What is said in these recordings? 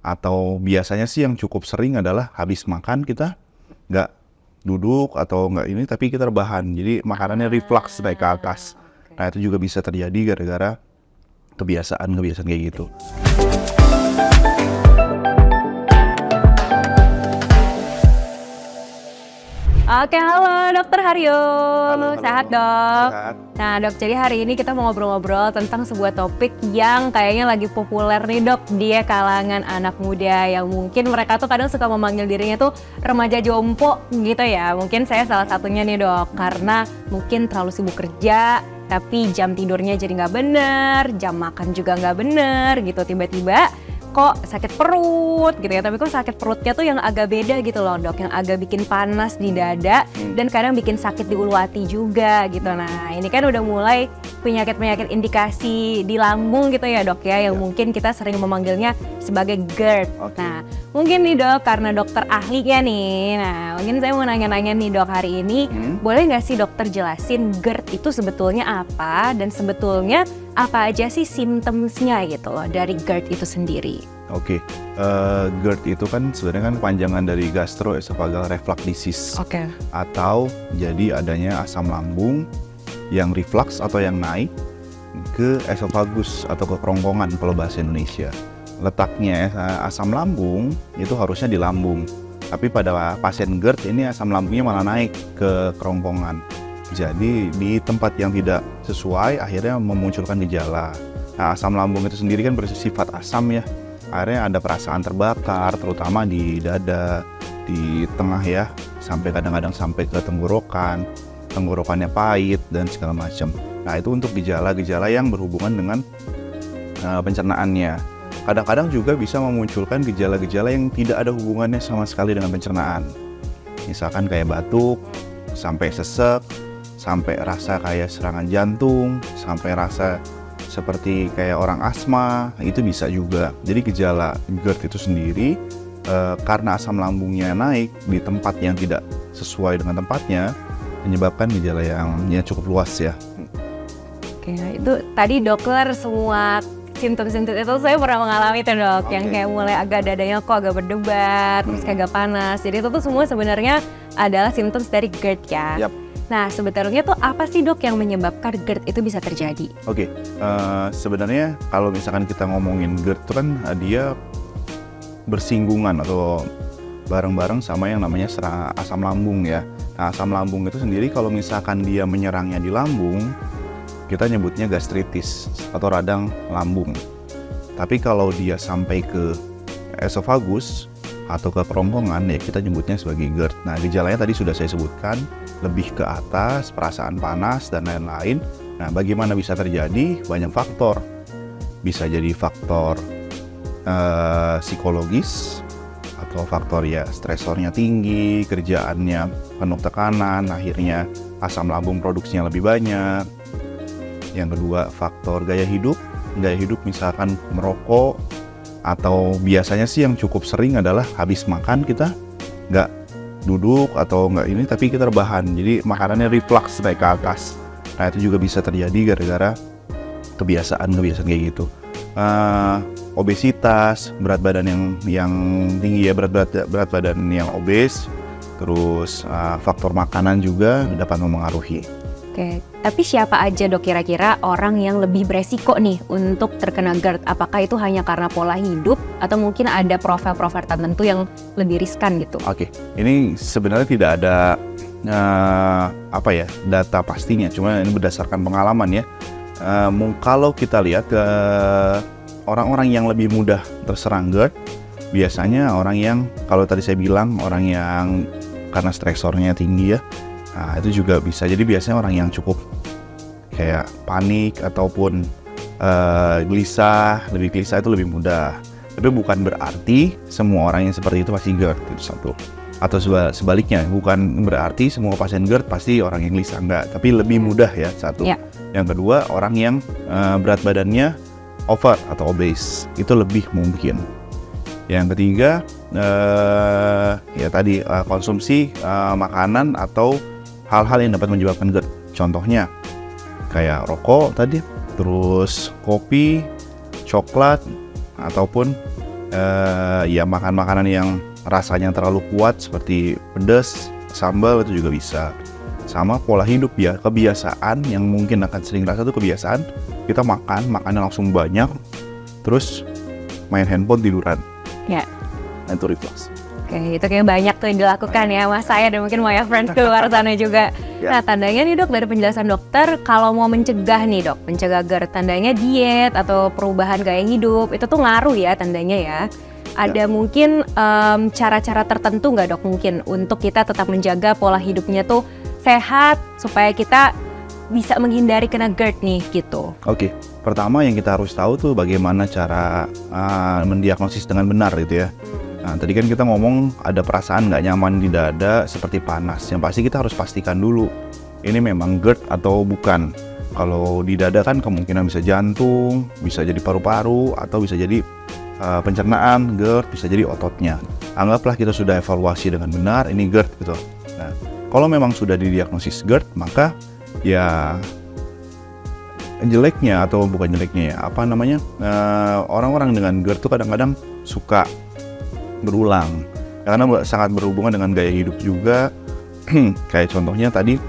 Atau biasanya sih yang cukup sering adalah habis makan kita nggak duduk atau nggak ini, tapi kita rebahan. Jadi makanannya reflux naik ke atas. Nah itu juga bisa terjadi gara-gara kebiasaan kayak gitu. Oke, halo Dokter Haryo. Halo. Sehat dok? Sehat. Nah dok, jadi hari ini kita mau ngobrol-ngobrol tentang sebuah topik yang kayaknya lagi populer nih dok di kalangan anak muda yang mungkin mereka tuh kadang suka memanggil dirinya tuh remaja jompo gitu ya. Mungkin saya salah satunya nih dok, karena mungkin terlalu sibuk kerja, tapi jam tidurnya jadi nggak bener, jam makan juga nggak bener gitu. Tiba-tiba kok sakit perut gitu ya, tapi kok sakit perutnya tuh yang agak beda gitu loh dok, yang agak bikin panas di dada dan kadang bikin sakit di ulu hati juga gitu. Nah ini kan udah mulai penyakit-penyakit indikasi di lambung gitu ya dok ya, yang mungkin kita sering memanggilnya sebagai GERD. Nah mungkin nih dok, karena dokter ahlinya nih, nah mungkin saya mau nanya-nanya nih dok hari ini, boleh nggak sih dokter jelasin GERD itu sebetulnya apa dan sebetulnya apa aja sih symptoms-nya gitu loh dari GERD itu sendiri? Oke, GERD itu kan sebenarnya kan panjangan dari gastroesophageal reflux disease. Oke. Atau jadi adanya asam lambung yang reflux atau yang naik ke esofagus atau ke kerongkongan kalau bahasa Indonesia. Letaknya asam lambung itu harusnya di lambung, tapi pada pasien GERD ini asam lambungnya malah naik ke kerongkongan. Jadi di tempat yang tidak sesuai akhirnya memunculkan gejala. Nah, asam lambung itu sendiri kan bersifat asam ya. Akhirnya ada perasaan terbakar, terutama di dada, di tengah ya, sampai kadang-kadang sampai ke tenggorokannya pahit dan segala macam. Nah itu untuk gejala-gejala yang berhubungan dengan pencernaannya. Kadang-kadang juga bisa memunculkan gejala-gejala yang tidak ada hubungannya sama sekali dengan pencernaan. Misalkan kayak batuk, sampai sesek, sampai rasa kayak serangan jantung, sampai rasa seperti kayak orang asma, itu bisa juga. Jadi gejala GERD itu sendiri karena asam lambungnya naik di tempat yang tidak sesuai dengan tempatnya, menyebabkan gejala yang cukup luas ya. Oke, itu tadi dokter semua simptom-simptom itu saya pernah mengalami tuh dok, yang kayak mulai agak dadanya kok agak berdebar, terus kayak agak panas. Jadi itu tuh semua sebenarnya adalah simptom dari GERD ya. Nah sebetulnya tuh apa sih dok yang menyebabkan GERD itu bisa terjadi? Oke, sebenarnya kalau misalkan kita ngomongin GERD itu kan dia bersinggungan atau bareng-bareng sama yang namanya asam lambung ya. Nah asam lambung itu sendiri kalau misalkan dia menyerangnya di lambung, kita nyebutnya gastritis atau radang lambung. Tapi kalau dia sampai ke esofagus atau ke kerongkongan ya kita nyebutnya sebagai GERD. Nah gejalanya tadi sudah saya sebutkan, lebih ke atas, perasaan panas dan lain-lain. Nah bagaimana bisa terjadi? Banyak faktor. Bisa jadi faktor psikologis atau faktor ya stresornya tinggi, kerjaannya penuh tekanan, akhirnya asam lambung produksinya lebih banyak. Yang kedua faktor gaya hidup misalkan merokok, atau biasanya sih yang cukup sering adalah habis makan kita nggak duduk atau nggak ini, tapi kita rebahan. Jadi makanannya reflux naik ke atas. Nah itu juga bisa terjadi gara-gara kebiasaan kayak gitu. Obesitas, berat badan yang tinggi ya, berat badan yang obes, terus faktor makanan juga dapat memengaruhi. Oke, tapi siapa aja dok kira-kira orang yang lebih beresiko nih untuk terkena GERD? Apakah itu hanya karena pola hidup atau mungkin ada profil-profil tertentu yang lebih riskan gitu? Oke, ini sebenarnya tidak ada data pastinya, cuma ini berdasarkan pengalaman ya. Kalau kita lihat ke orang-orang yang lebih mudah terserang GERD, biasanya orang yang kalau tadi saya bilang orang yang karena stresornya tinggi ya. Nah itu juga bisa, jadi biasanya orang yang cukup kayak panik ataupun lebih gelisah itu lebih mudah. Tapi bukan berarti semua orang yang seperti itu pasti GERD, itu satu. Atau sebaliknya, bukan berarti semua pasien GERD pasti orang yang gelisah, enggak. Tapi lebih mudah ya, satu. Yang kedua, orang yang berat badannya over atau obese, itu lebih mungkin. Yang ketiga, ya tadi konsumsi makanan atau hal-hal yang dapat menyebabkan GERD. Contohnya kayak rokok tadi, terus kopi, coklat, ataupun ya makan makanan yang rasanya terlalu kuat seperti pedas, sambal itu juga bisa. Sama pola hidup ya, kebiasaan yang mungkin akan sering rasa tuh kebiasaan kita makannya langsung banyak, terus main handphone tiduran. Ya. Nah, itu reflux. Oke, itu kayak banyak tuh yang dilakukan ya Mas saya dan mungkin my friends di luar sana juga. Ya. Nah, tandanya nih dok, dari penjelasan dokter, kalau mau mencegah nih dok, mencegah GERD, tandanya diet atau perubahan gaya hidup, itu tuh ngaruh ya tandanya ya. Ada mungkin cara-cara tertentu nggak dok mungkin untuk kita tetap menjaga pola hidupnya tuh sehat supaya kita bisa menghindari kena GERD nih gitu. Oke, pertama yang kita harus tahu tuh bagaimana cara mendiagnosis dengan benar gitu ya. Nah, tadi kan kita ngomong ada perasaan nggak nyaman di dada seperti panas. Yang pasti kita harus pastikan dulu ini memang GERD atau bukan. Kalau di dada kan kemungkinan bisa jantung, bisa jadi paru-paru, atau bisa jadi pencernaan, GERD, bisa jadi ototnya. Anggaplah kita sudah evaluasi dengan benar ini GERD gitu. Nah, kalau memang sudah didiagnosis GERD, maka ya jeleknya atau bukan jeleknya ya, orang-orang dengan GERD tuh kadang-kadang suka berulang karena sangat berhubungan dengan gaya hidup juga. Kayak contohnya tadi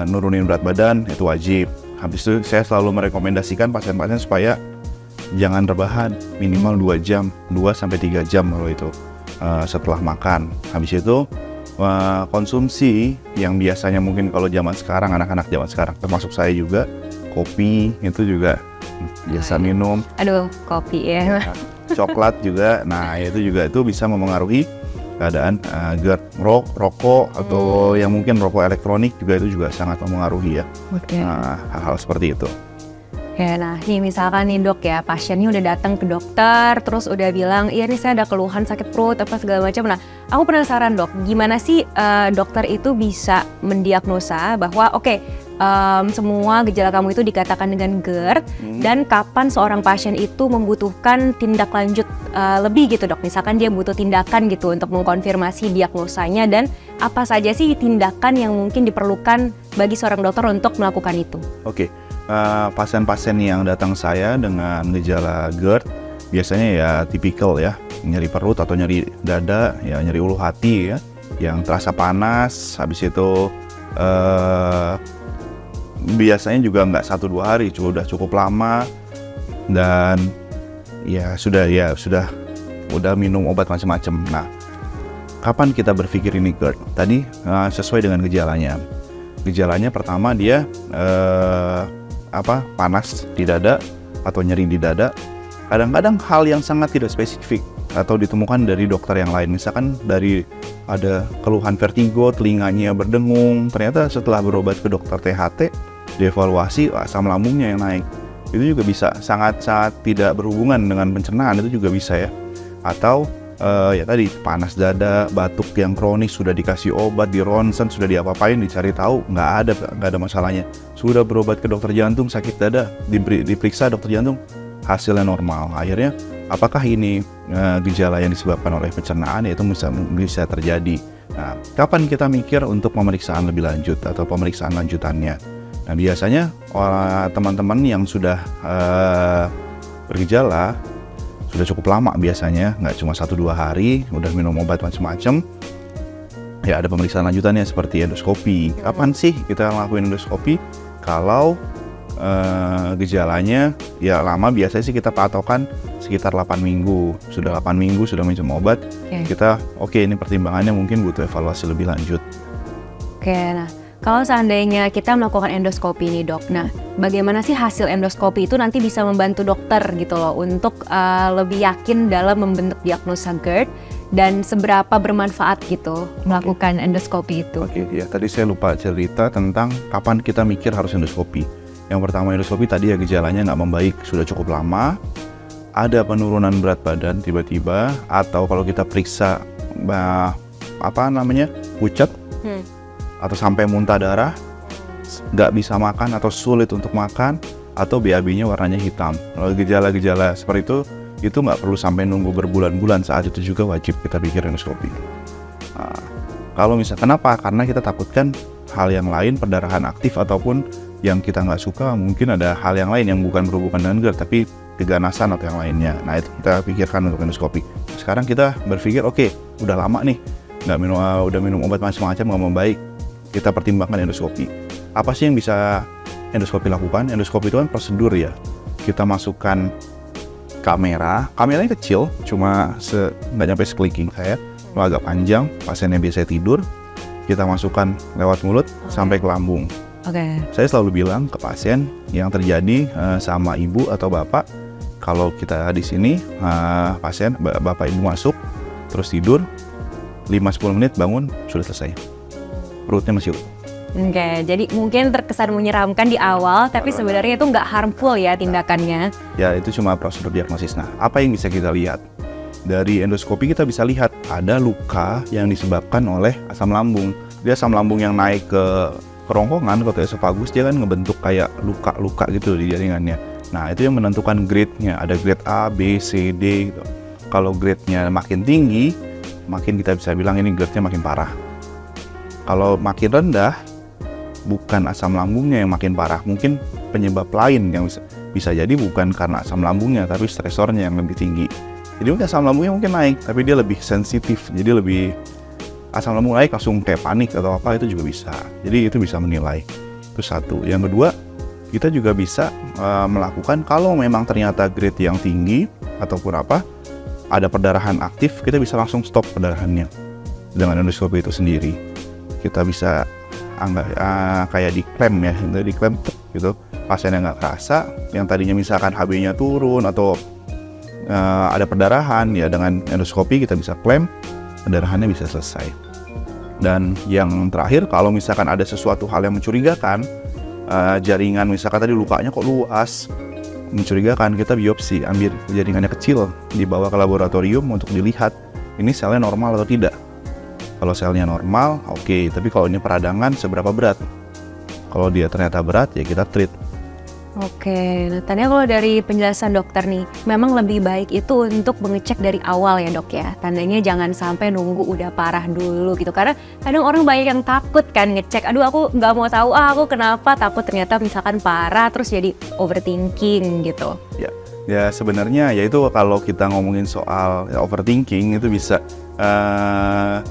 nurunin berat badan itu wajib. Habis itu saya selalu merekomendasikan pasien-pasien supaya jangan rebahan minimal 2 jam, 2-3 jam kalau itu setelah makan. Habis itu konsumsi yang biasanya mungkin kalau zaman sekarang, anak-anak zaman sekarang termasuk saya juga, kopi itu juga biasa minum. Aduh, kopi ya. Coklat juga, nah itu bisa memengaruhi keadaan GERD. Rokok atau yang mungkin rokok elektronik juga itu juga sangat memengaruhi ya. Oke. Hal-hal seperti itu. Oke, nah nih misalkan nih dok ya, pasiennya udah datang ke dokter, terus udah bilang, iya nih saya ada keluhan sakit perut apa segala macam. Nah, aku penasaran dok, gimana sih dokter itu bisa mendiagnosa bahwa semua gejala kamu itu dikatakan dengan GERD, dan kapan seorang pasien itu membutuhkan tindak lanjut lebih gitu dok? Misalkan dia butuh tindakan gitu untuk mengkonfirmasi diagnosanya, dan apa saja sih tindakan yang mungkin diperlukan bagi seorang dokter untuk melakukan itu? Oke. Pasien-pasien yang datang saya dengan gejala GERD biasanya ya tipikal ya, nyeri perut atau nyeri dada, ya nyeri ulu hati ya, yang terasa panas. Habis itu biasanya juga nggak 1-2 hari, udah cukup lama, dan udah minum obat macam-macam. Nah, kapan kita berpikir ini GERD? Tadi sesuai dengan gejalanya. Gejalanya pertama dia panas di dada atau nyeri di dada. Kadang-kadang hal yang sangat tidak spesifik atau ditemukan dari dokter yang lain. Misalkan dari ada keluhan vertigo, telinganya berdengung. Ternyata setelah berobat ke dokter THT, dievaluasi asam lambungnya yang naik. Itu juga bisa sangat-sangat tidak berhubungan dengan pencernaan, itu juga bisa ya. Atau ya tadi panas dada, batuk yang kronis, sudah dikasih obat, di ronsen, sudah diapa-apain, dicari tahu nggak ada masalahnya. Sudah berobat ke dokter jantung, sakit dada, diperiksa dokter jantung, hasilnya normal. Akhirnya apakah ini gejala yang disebabkan oleh pencernaan? Itu bisa terjadi. Nah, kapan kita mikir untuk pemeriksaan lebih lanjut atau pemeriksaan lanjutannya? Nah, biasanya teman-teman yang sudah bergejala sudah cukup lama, biasanya nggak cuma 1-2 hari, udah minum obat macam-macam, ya ada pemeriksaan lanjutannya seperti endoskopi. Kapan sih kita ngelakuin endoskopi? Kalau gejalanya ya lama, biasanya sih kita patokan sekitar 8 minggu. Sudah 8 minggu sudah minum obat, kita ini pertimbangannya mungkin butuh evaluasi lebih lanjut. Nah kalau seandainya kita melakukan endoskopi nih dok, nah bagaimana sih hasil endoskopi itu nanti bisa membantu dokter gitu loh untuk lebih yakin dalam membentuk diagnosa GERD, dan seberapa bermanfaat gitu melakukan endoskopi itu? Ya tadi saya lupa cerita tentang kapan kita mikir harus endoskopi. Yang pertama, endoskopi tadi ya gejalanya nggak membaik, sudah cukup lama, ada penurunan berat badan tiba-tiba, atau kalau kita periksa pucat, atau sampai muntah darah, nggak bisa makan atau sulit untuk makan, atau BAB-nya warnanya hitam. Kalau gejala-gejala seperti itu nggak perlu sampai nunggu berbulan-bulan, saat itu juga wajib kita pikir endoskopi. Nah, kalau kenapa? Karena kita takutkan hal yang lain, perdarahan aktif, ataupun yang kita nggak suka, mungkin ada hal yang lain yang bukan berhubungan dengan GERD, tapi keganasan atau yang lainnya. Nah itu kita pikirkan untuk endoskopi. Sekarang kita berpikir oke, udah lama nih udah minum obat macam-macam nggak membaik, kita pertimbangkan endoskopi. Apa sih yang bisa endoskopi lakukan? Endoskopi itu kan prosedur ya. Kita masukkan kameranya kecil, cuma nggak nyampe sekeliling saya, agak panjang, pasiennya biasa tidur, kita masukkan lewat mulut sampai ke lambung. Oke. Saya selalu bilang ke pasien yang terjadi sama ibu atau bapak, kalau kita di sini pasien bapak ibu masuk terus tidur 5-10 menit bangun sudah selesai, perutnya masih utuh. Oke, jadi mungkin terkesan menyeramkan di awal, tapi sebenarnya itu nggak harmful ya tindakannya. Ya itu cuma prosedur diagnosis. Nah apa yang bisa kita lihat? Dari endoskopi kita bisa lihat ada luka yang disebabkan oleh asam lambung. Dia asam lambung yang naik ke kerongkongan, ke esofagus, dia kan ngebentuk kayak luka-luka gitu di jaringannya. Nah itu yang menentukan grade-nya, ada grade A, B, C, D gitu. Kalau grade-nya makin tinggi, makin kita bisa bilang ini grade-nya makin parah. Kalau makin rendah, bukan asam lambungnya yang makin parah, mungkin penyebab lain yang bisa jadi bukan karena asam lambungnya, tapi stresornya yang lebih tinggi. Jadi mungkin asam lambungnya mungkin naik, tapi dia lebih sensitif, jadi lebih asam lambung naik langsung kayak panik atau apa, itu juga bisa. Jadi itu bisa menilai. Itu satu. Yang kedua, kita juga bisa melakukan kalau memang ternyata grade yang tinggi ataupun apa, ada perdarahan aktif, kita bisa langsung stop perdarahannya dengan endoskopi itu sendiri. Kita bisa kayak diklem ya, diklem gitu, pasiennya nggak kerasa, yang tadinya misalkan HB-nya turun atau ada perdarahan, ya dengan endoskopi kita bisa klem, perdarahannya bisa selesai. Dan yang terakhir, kalau misalkan ada sesuatu hal yang mencurigakan, jaringan misalkan tadi lukanya kok luas, mencurigakan, kita biopsi, ambil jaringannya kecil, dibawa ke laboratorium untuk dilihat ini selnya normal atau tidak. Kalau selnya normal, oke. Tapi kalau ini peradangan, seberapa berat? Kalau dia ternyata berat, ya kita treat. Oke, nah tadi kalau dari penjelasan dokter nih, memang lebih baik itu untuk mengecek dari awal ya dok ya. Tandanya jangan sampai nunggu udah parah dulu gitu. Karena kadang orang banyak yang takut kan ngecek. Aduh aku nggak mau tahu, aku kenapa, takut ternyata misalkan parah, terus jadi overthinking gitu. Ya sebenarnya ya itu kalau kita ngomongin soal overthinking itu bisa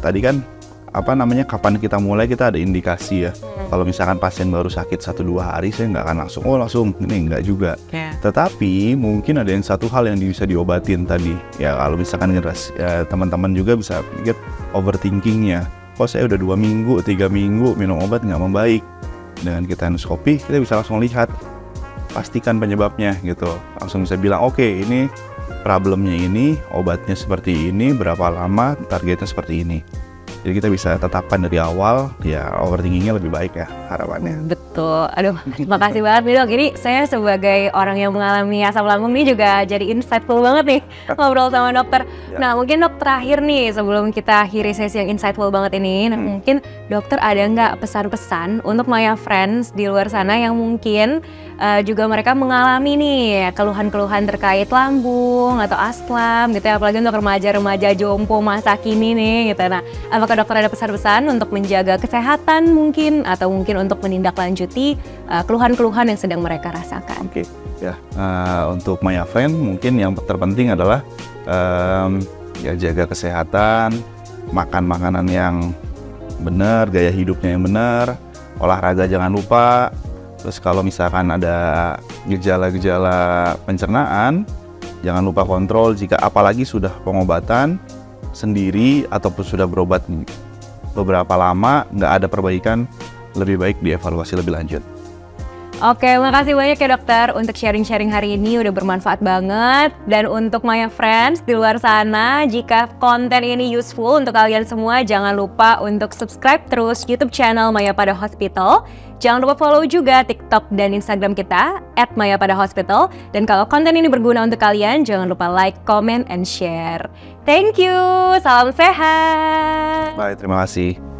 tadi kan kapan kita mulai, kita ada indikasi ya. Kalau misalkan pasien baru sakit 1-2 hari, saya nggak akan langsung ini, nggak juga. Tetapi mungkin ada yang satu hal yang bisa diobatin tadi ya. Kalau misalkan teman-teman juga bisa pikir overthinkingnya, kok saya udah 2 minggu 3 minggu minum obat nggak membaik. Dengan kita endoskopi kita bisa langsung lihat, pastikan penyebabnya gitu, langsung bisa bilang oke, ini problemnya ini, obatnya seperti ini, berapa lama, targetnya seperti ini. Jadi kita bisa tetapkan dari awal, ya overthinkingnya lebih baik ya harapannya. Betul, aduh makasih banget nih dok. Ini saya sebagai orang yang mengalami asam lambung nih juga jadi insightful banget nih ngobrol sama dokter. Nah mungkin dok terakhir nih sebelum kita akhiri sesi yang insightful banget ini, nah, mungkin dokter ada nggak pesan-pesan untuk Maya Friends di luar sana yang mungkin juga mereka mengalami nih keluhan-keluhan terkait lambung atau aslam gitu ya, apalagi untuk remaja-remaja jompo masa kini nih gitu. Nah apakah dokter ada pesan-pesan untuk menjaga kesehatan mungkin, atau mungkin untuk menindaklanjuti keluhan-keluhan yang sedang mereka rasakan? Oke, ya untuk Maya Friend mungkin yang terpenting adalah ya jaga kesehatan, makan makanan yang benar, gaya hidupnya yang benar, olahraga jangan lupa. Terus kalau misalkan ada gejala-gejala pencernaan, jangan lupa kontrol. Jika apalagi sudah pengobatan sendiri ataupun sudah berobat beberapa lama nggak ada perbaikan, lebih baik dievaluasi lebih lanjut. Oke, makasih banyak ya dokter untuk sharing-sharing hari ini, udah bermanfaat banget. Dan untuk Maya Friends di luar sana, jika konten ini useful untuk kalian semua, jangan lupa untuk subscribe terus YouTube channel Maya Pada Hospital. Jangan lupa follow juga TikTok dan Instagram kita @mayaPadaHospital. Dan kalau konten ini berguna untuk kalian, jangan lupa like, comment, and share. Thank you, salam sehat. Baik, terima kasih.